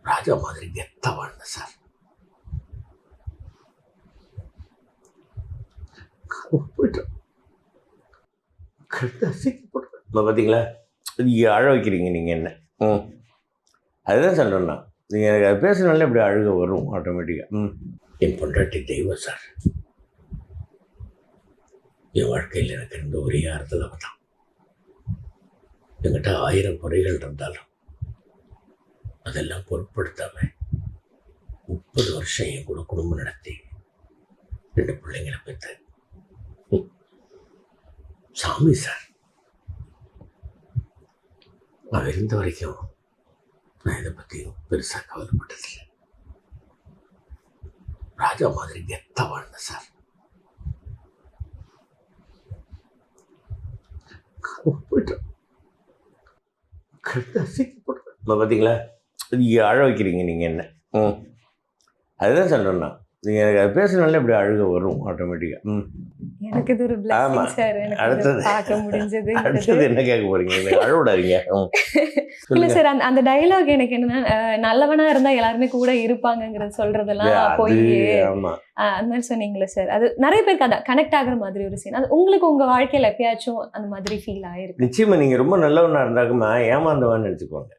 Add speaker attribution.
Speaker 1: ராஜா மாதிரி கெத்தா வாழ்ந்தேன் சார். போயிட்டோம் பார்த்தீங்களா, நீங்கள் அழ வைக்கிறீங்க நீங்கள் என்ன. அதுதான் சொல்கிறேன்னா, நீங்கள் எனக்கு அது பேசுனாலே இப்படி அழுக வரும் ஆட்டோமேட்டிக்காக. என் பொண்டாட்டி தெய்வம் சார். என் வாழ்க்கையில் எனக்கு இருந்த ஒரே ஆறுதல் அவ தான். என்கிட்ட 1000 குறைகள் இருந்தாலும் அதெல்லாம் பொருட்படுத்தாம 30 வருஷம் என் கூட குடும்பம் நடத்தி 2 பிள்ளைங்களை பெற்ற சாமி சார். நான் இருந்த வரைக்கும் நான் இதை பற்றியும் பெருசாக கவலைப்பட்டதில்லை. ராஜா மாதிரி கெத்தா வாழ்ந்தேன் சார். போயிட்டோம் பார்த்தீங்களா, நீங்கள் அழ வைக்கிறீங்க நீங்கள் என்ன. அதுதான் சொல்கிறேன்னா, நீங்கள் எனக்கு அது பேசுனாலே இப்படி அழுக வரும் ஆட்டோமேட்டிக்காக.
Speaker 2: எனக்கு இது ஒரு blessing சார். எனக்கு
Speaker 1: அடுத்தது
Speaker 2: பார்க்க முடிஞ்சது.
Speaker 1: அடுத்தது என்ன கேட்க போறீங்க? எனக்கு அழ விடாதீங்க.
Speaker 2: இல்ல சார், அந்த டயலாக் எனக்கு என்னன்னா, நல்லவனா இருந்தா எல்லாருமே கூட இருப்பாங்கங்கிறது சொல்றதெல்லாம் போய்
Speaker 1: ஆமா
Speaker 2: அந்த மாதிரி சொன்னீங்களே சார், அது நிறைய பேருக்கு அதான் கனெக்ட் ஆகுற மாதிரி ஒரு சீன். அது உங்களுக்கு உங்க வாழ்க்கையில எப்பயாச்சும் அந்த மாதிரி ஃபீல் ஆயிருக்கு?
Speaker 1: நிச்சயமா. நீங்க ரொம்ப நல்லவனா இருந்தாக்குமா ஏமாந்தவான்னு நினைச்சுக்குவாங்க.